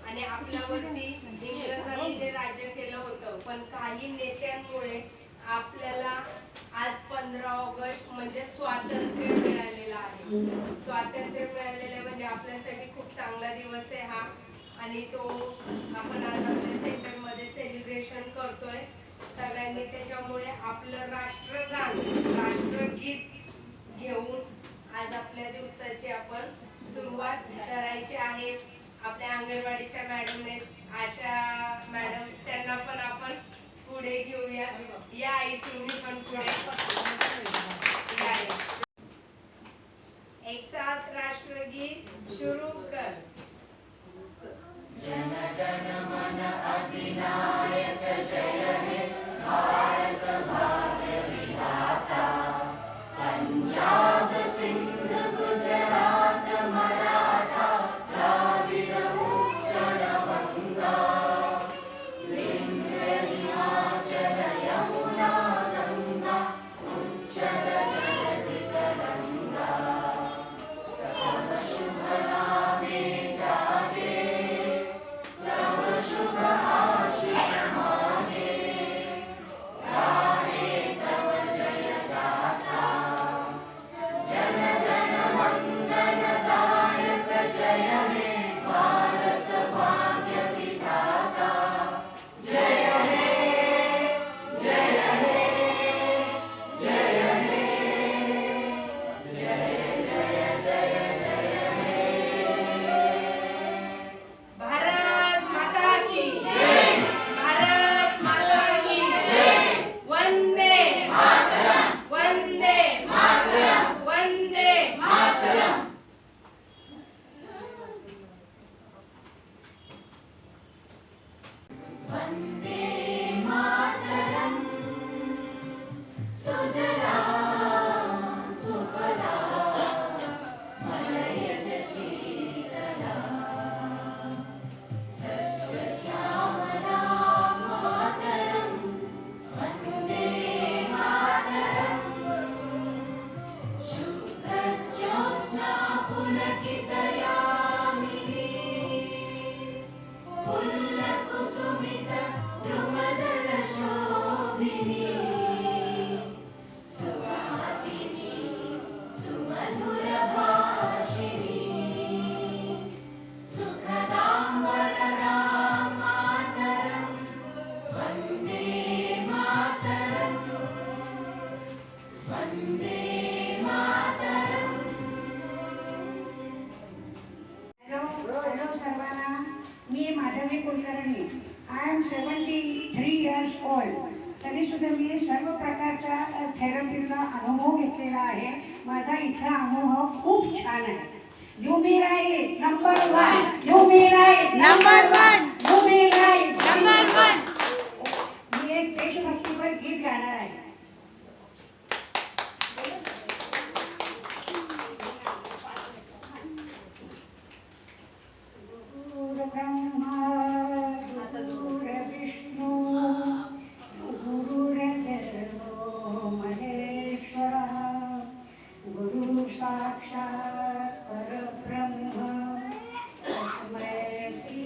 आणि आपल्यावरती इंग्रजांनी जे राज्य केलं होतं, पण काही नेत्यांमुळे आपल्याला आज 15 ऑगस्ट म्हणजे स्वातंत्र्य मिळालेलं आहे. स्वातंत्र्य मिळालेलं म्हणजे आपल्यासाठी खूप चांगला दिवस आहे हा, आणि तो आपण आज आपल्या सेंटरमध्ये सेलिब्रेशन करतोय सगळ्यांनी. त्याच्यामुळे आपलं राष्ट्रगान, राष्ट्रगीत घेऊन आज आपल्या दिवसाची आपण सुरुवात करायची आहे. आपल्या अंगणवाडीच्या मॅडम आहेत आशा मॅडम, त्यांना पण आपण पुढे घेऊया. या आई तुम्ही पण पुढे या. एक साथ राष्ट्रगीत शुरू कर. जनगण मन अधिनायक जय हे भारत भाग्य विधाता. पंजाब सिंध गुजरात मराठा द्राविड उत्कल गंगा. विंध्य हिमाचल यमुना गंगा उच्चल जलधि तरंगा. तव शुभ नामे जागे, तव शुभ आशीष मागे. गाहे तव जय गाथा, जनगण मंगल दायक जय हे भारत भाग्य विधाता. जय हे, जय हे, जय हे, जय जय जय जय हे. भारत माता की जय. भारत माता की जय. वंदे मातरम, वंदे मातरम, वंदे मातरम. वंदे मातरम. सुजलां सुफलां मलयज शीतलां. सस्यश्यामलां मातरं वन्दे मातरम्. शुभ्रज्योत्स्ना पुलकितयामिनी. पुल्लकुसुमित द्रुमदल शोभिनी. सुवासिनी सुमधुर भाषिणी. सुखदां वरदां मातरं वन्दे मातरम्. वन्दे मातरम्. हॅलो सर्वांना, मी Madhavi Kulkarni. I am 73 years old. तरी सुद्धा मी सर्व प्रकारच्या थेरपीचा अनुभव घेतलेला आहे. माझा इथला अनुभव खूप छान आहे. You me right number 1. You me right number 1. You me right number 1. मी एक देशभक्तीपर गीत गाणार आहे. गुरुर्ब्रह्मा गुरुर्विष्णू गुरुर्देवो महेश्वरः. गुरु साक्षात् परब्रह्म तस्मै श्री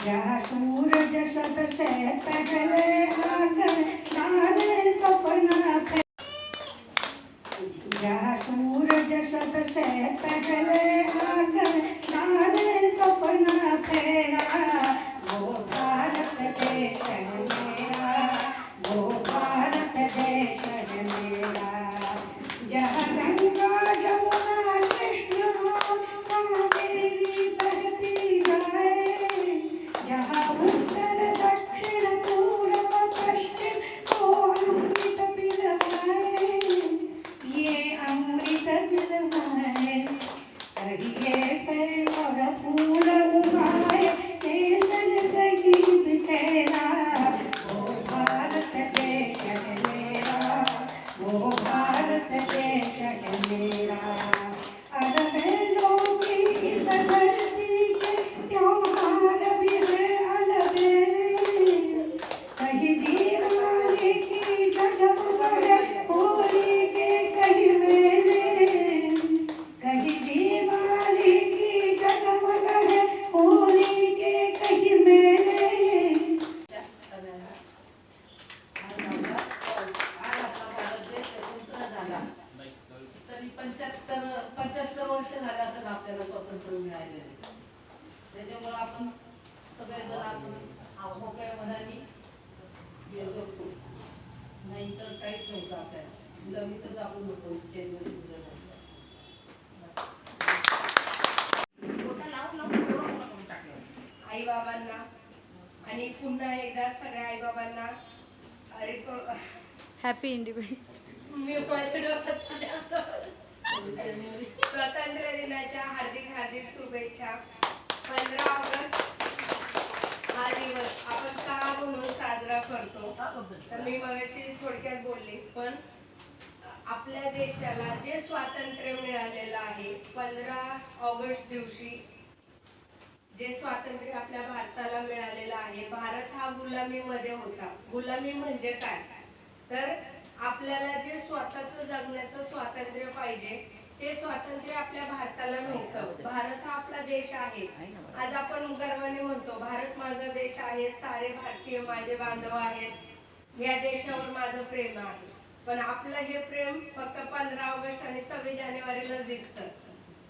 जहाँ सूरज सबसे पहले आकर सारे सपना फे जहाँ सूरज सबसे पहले आकर सारे सपना फेरा वो भारत देश है मेरा, वो भारत देश है मेरा। जहाँ गंगा जमुना कृष्ण कावेरी बहती जाए, जहाँ उत्तर दक्षिण पूर्व पश्चिम को अमृत पिलवाए, ये अमृत पिलवाए। कहिए फल और फूल उगाए, केसर कहीं बिखेरा, वो भारत देश है मेरा, वो भारत देश है मेरा। अरब लोग इस धरती के त्योहार भी है अलबेले, कहीं दीवाली की जगमगाए होली के कहीं मेले, कहीं दीवाली की जगमगाए होली के कहीं मेले। आज आपला भारत देश स्वतंत्र झाला तरी 75 वर्ष झाले असं आपल्याला स्वातंत्र्य मिळालेलं आहे. त्याच्यामुळे आपण सगळेजण आपण मोकळ्या मनाने हे करतो, नाही तर काहीच नव्हतं आपल्याला, गुलामीतच आपण होतो इतके दिवस गुलाम. आई बाबांना आणि पुन्हा एकदा सगळ्या आई बाबांना हॅपी इंडिपेंडन्स. मी माझ्या डोक्यात जास्त स्वातंत्र्य दिनाच्या हार्दिक हार्दिक शुभेच्छा. 15 ऑगस्ट हा दिवस आपण का म्हणून साजरा करतो तर मी मगाशी थोडक्यात बोलले, पण आपल्या देशाला जे स्वातंत्र्य मिळालेलं आहे 15 ऑगस्ट दिवशी जे स्वातंत्र्य आपल्या भारताला मिळालेलं आहे. भारत हा गुलामीमध्ये होता. गुलामी म्हणजे काय तर आपल्याला जे स्वतःचं जगण्याचं स्वातंत्र्य पाहिजे ते स्वातंत्र्य आपल्या भारताला नव्हतं. भारत हा आपला देश आहे. आज आपण गर्वाने म्हणतो भारत माझा देश आहे, सारे भारतीय माझे बांधव आहेत, या देशावर माझं प्रेम आहे. पण आपलं हे प्रेम फक्त 15 ऑगस्ट आणि 26 जानेवारीलाच दिसतं,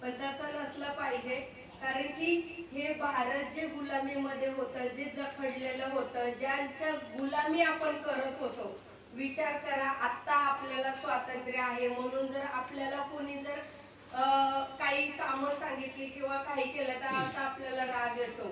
पण तसं नसलं पाहिजे. कारण की हे भारत जे गुलामीमध्ये होतं, जे जखडलेलं होतं, ज्यांच्या गुलामी आपण करत होतो, विचार करा आता आपल्याला स्वातंत्र्य आहे म्हणून जर आपल्याला कोणी जर काही कामं सांगितली किंवा काही केलं तर आता आपल्याला राग येतो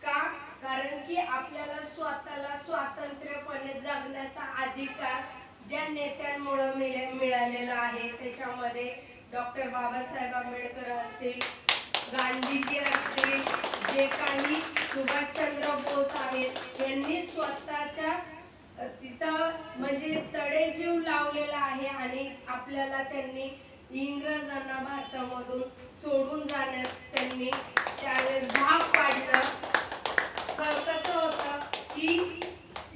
का? कारण की आपल्याला स्वतःला स्वातंत्र्यपणे जगण्याचा अधिकार ज्या नेत्यांमुळे मिळालेला आहे, त्याच्यामध्ये डॉक्टर बाबासाहेब आंबेडकर असतील, गांधीजी असतील, जे काही सुभाषचंद्र बोस आहेत, यांनी स्वतःच्या तिथं म्हणजे तडे जीव लावलेला आहे आणि आपल्याला त्यांनी इंग्रजांना भारतामधून सोडून जाण्यास त्यांनी त्यावेळेस भाग पाडलं. कसं होतं की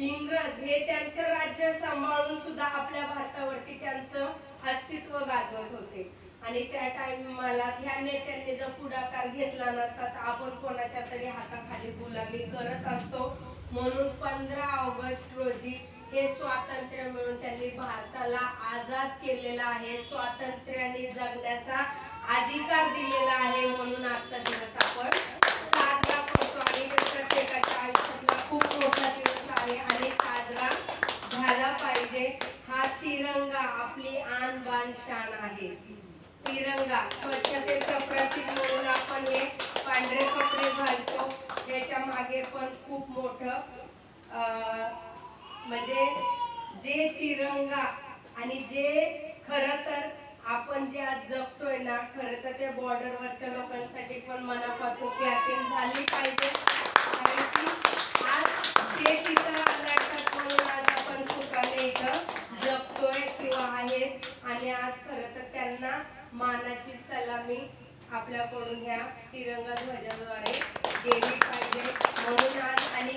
इंग्रज हे त्यांचं राज्य सांभाळून सुद्धा आपल्या भारतावरती त्यांचं अस्तित्व गाजवत होते आणि त्या टाइमला ह्या नेत्यांनी जर पुढाकार घेतला नसता तर आपण कोणाच्या तरी हाताखाली गुलामी करत असतो. म्हणून 15 ऑगस्ट रोजी हे स्वातंत्र्य मिळून त्यांनी भारताला आजाद केलेला आहे, स्वातंत्र्याने जगण्याचा अधिकार दिलेला आहे. म्हणून आजचा दिवस आपण साजरा करतो आणि हे प्रत्येकाच्या आयुष्यातला खूप मोठा दिवस आहे आणि साजरा झाला पाहिजे. हा तिरंगा आपली आन बान शान आहे. तिरंगा स्वच्छतेचं प्रतीक म्हणून आपण हे पांढरे कपडे घालतो. याच्या मागे पण खूप मोठं म्हणजे जे तिरंगा आणि जे खरं तर आपण जे आज जगतोय ना, खरं तर त्या बॉर्डरवरच्या लोकांसाठी पण मनापासून ती अटेंड झाली पाहिजे. कारण की आज ते तिथं लढतात म्हणून आज आपण सुखाने इथं जगतोय किंवा आहेत आणि आज खरं तर त्यांना मानाची सलामी आपल्याकडून ह्या तिरंगा ध्वजाद्वारे गेली पाहिजे. म्हणून आज आणि